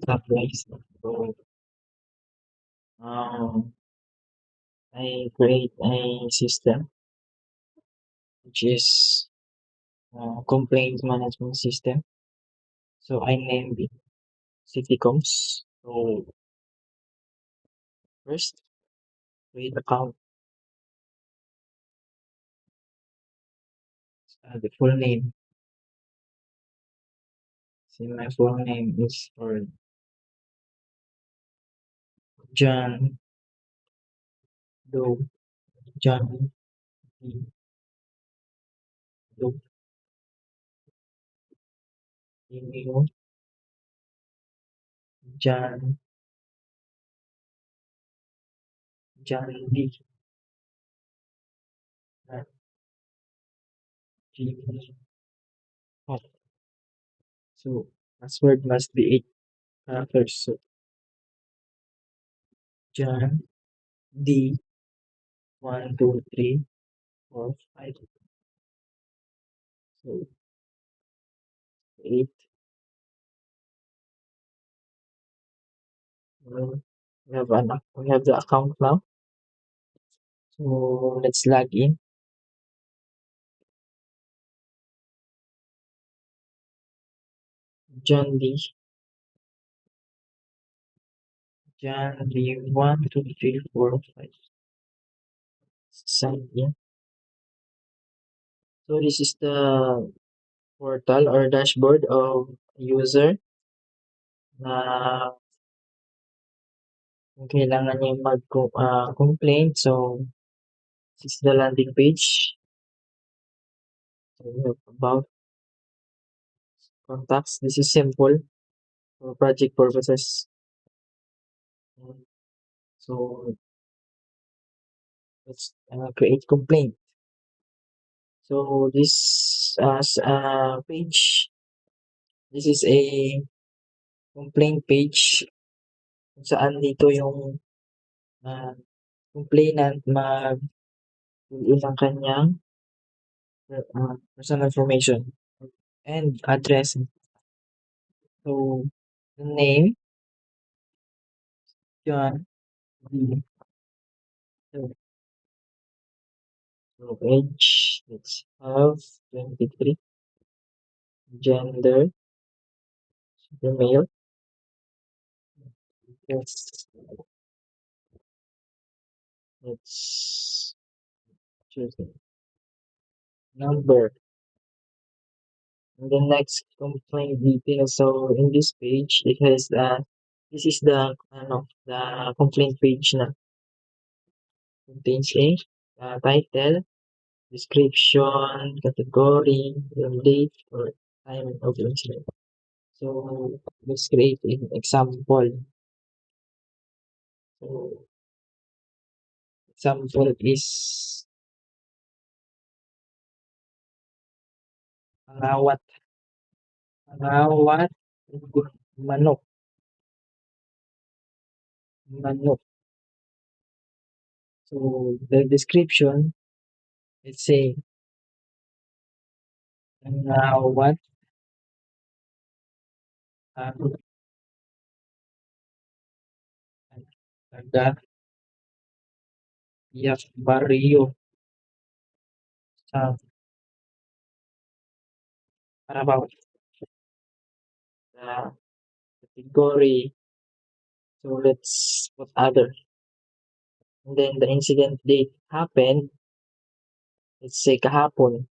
What's up, guys? So, um, I create a system which is complaint management system. So I named it Citycoms. So first, create account. The full name. See, my full name is for John Doe. John D. Doe. Email John D. at gmail. So password must be 8 characters. So John D 1 2 3 4 5. So 8. Well, we have the account now. So let's log in. John D. John D 1 2 3 4 5. Sign in. So this is the portal or dashboard of user na kung kailangan niya complain. So this is the landing page. So we have about contacts. This is simple for project purposes. So let's create complaint. So this page, this is a complaint page kung saan dito yung ah, complainant mag-fill ng kanyang personal information and address. So the name, John D. So age, let's have 23. Gender, female. Yes, let's choose it. Number. And the next complaint details. So in this page, it has this is the the complaint page na contains a title, description, category, yung date or time of incident. So let's create an example. So example is ngawat, ngawat, manok, manok. So the description, let's say ngawat, uh, taga Yak Barrio sa Carabao. The category, so let's put other. And then the incident date happened, let's say kahapon.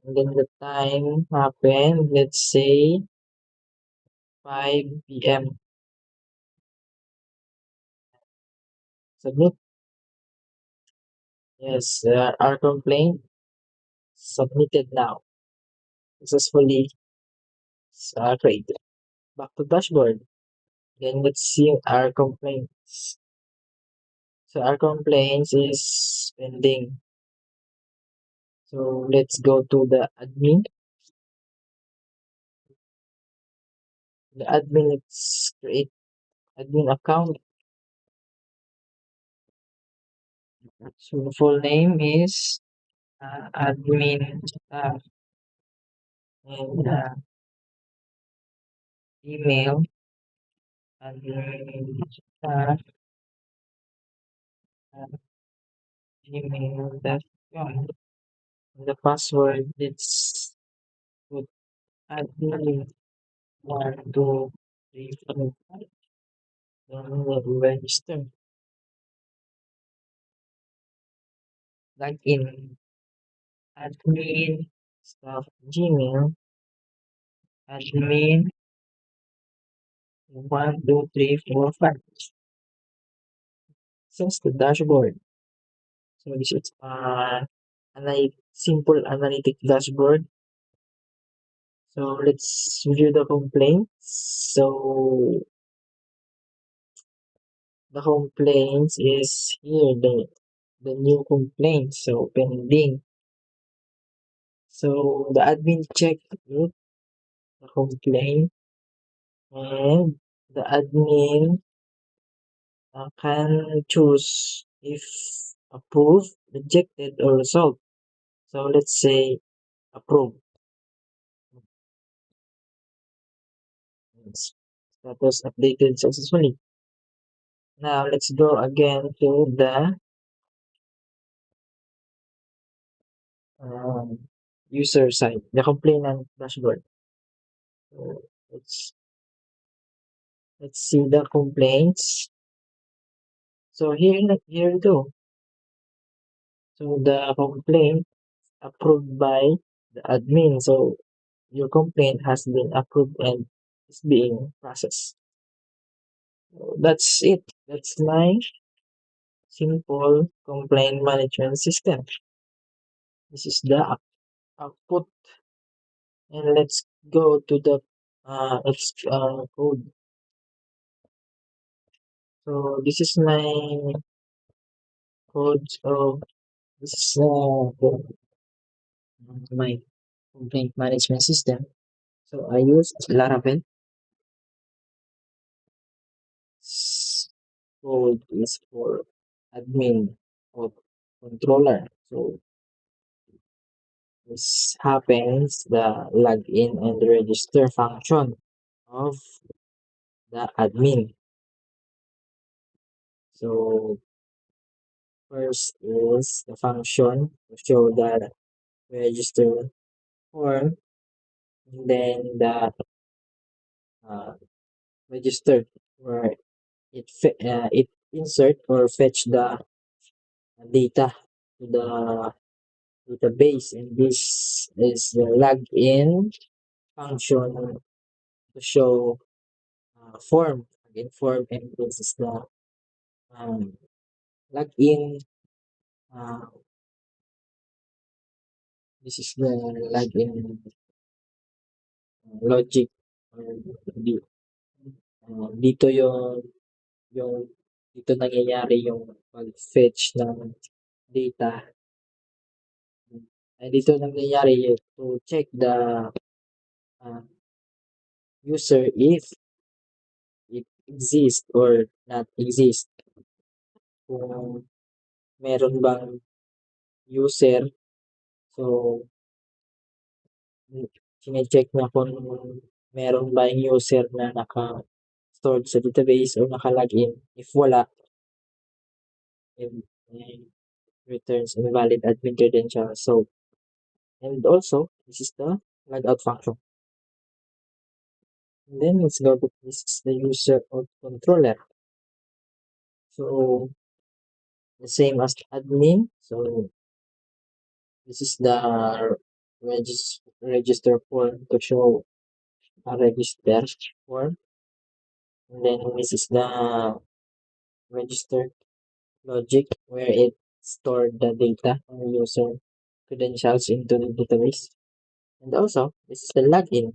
And then the time happened, let's say 5 p.m. Submit. Yes, our complaint submitted now. Successfully created. Back to dashboard. Then let's see our complaints. So our complaints is pending. So let's go to the admin. The admin, let's create admin account. So the full name is admin staff and email admin at gmail.com. The password is put admin 1, 2, 3, 4, 5. Then we'll register. Log in. Admin stuff Gmail. Admin 1, 2, 3, 4, 5. Since the dashboard. So this is simple analytic dashboard. So let's view the complaints. So the complaints is here, the new complaint. So pending. So the admin checked it, the complaint, and the admin can choose if approve, rejected, or resolved. So let's say approve. Status updated successfully. Now let's go again to the um, user side, the complainant dashboard. So let's see the complaints. So here we go. So the complaint approved by the admin. So your complaint has been approved and is being processed. So that's it. That's my simple complaint management system. This is the output. And let's go to the code. So this is my code. So this is my complaint management system. So I use Laravel. Code is for admin of controller. So this happens the login and register function of the admin. So first is the function to show the register form, and then the uh, register where it insert or fetch the data to the database, and this is the login function to show login form, and this is the um, login uh, this is the login logic, or di- dito yung dito nangyayari yung pag-fetch ng data. Dito nangyayari to check the uh, user if it exists or not exist. Kung meron bang user, so chine-check niya kung meron ba yung user na naka-stored sa database or naka-login. If wala, it returns invalid admin credentials. So, and also, this is the logout function. And then let's go to this is the user or controller. So, the same as admin. So, this is the register form to show a register form. And then this is the register logic where it stored the data or user credentials into the database. And also, this is the login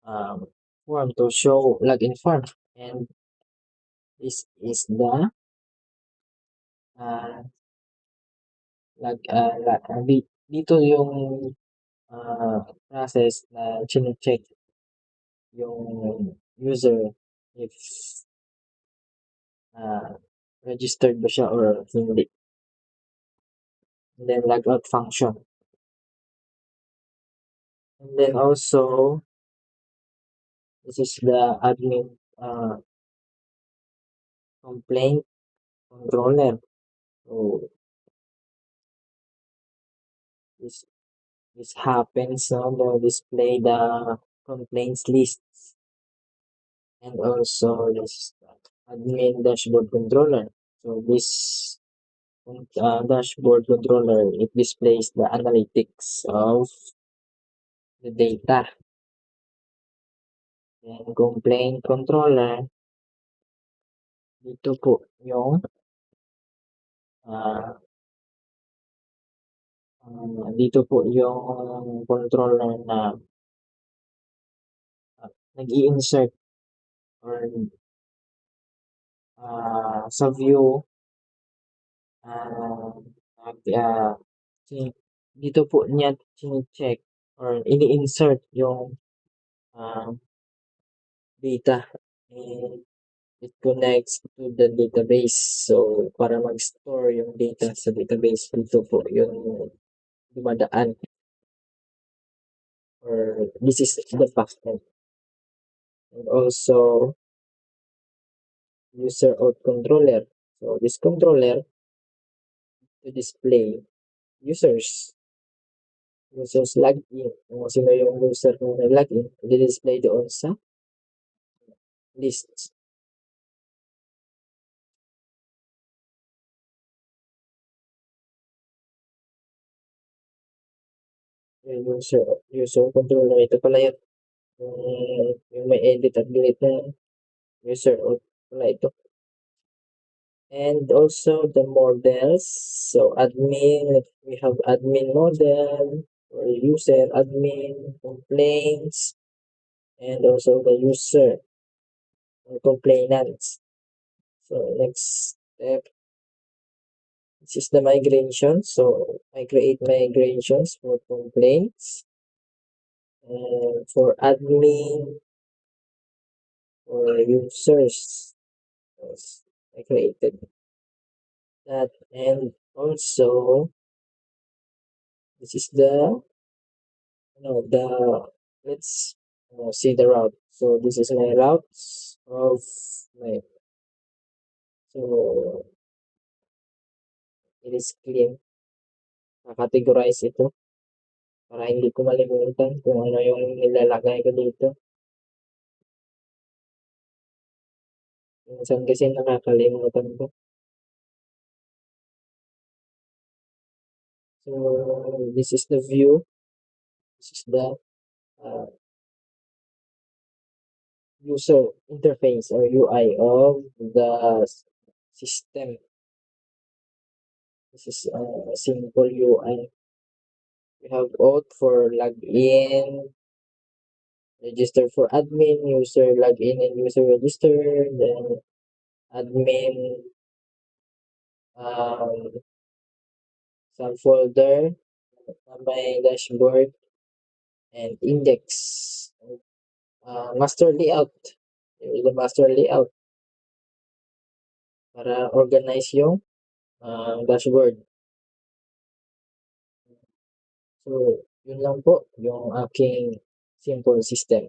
um, form to show login form. And this is the uh, dito yung process na chine-check yung user if uh, registered ba siya or hindi. And then logout function. And then also, this is the admin complaint controller. So this this happens to display the complaints list, and also this admin dashboard controller. So this dashboard controller, it displays the analytics of the data. And complaint controller, dito po yung ah, dito po yung controller na nag-i-insert or sa view, nag, dito po niya chine-check or ini-insert yung data, and it connects to the database. So para mag-store yung data sa database, dito po yung dumadaan, or this is the backend. And also user out controller. So this controller to display users login. Kung sino yung user na nag-login, i-display doon sa list. Yung user controller, ito pala yun. Yung may edit at delete na user out pala ito. And also the models. So admin, we have admin model or user admin complaints, and also the user or complainants. So next step, this is the migration. So I create migrations for complaints, and for admin, for users. Yes, I created that. And also this is the let's see the route. So this is my routes of my, so it is clean. Categorize ito para hindi ko malimutan kung ano yung nilalagay ko dito. Minsan kasi nakakalimutan ko. So this is the view. This is the user interface or UI of the system. This is a simple UI. We have auth for login, register for admin, user login and user register, then admin subfolder, my dashboard, and index. Master layout. Here's the master layout para organize yung dashboard. So, yun lang po yung aking simple system.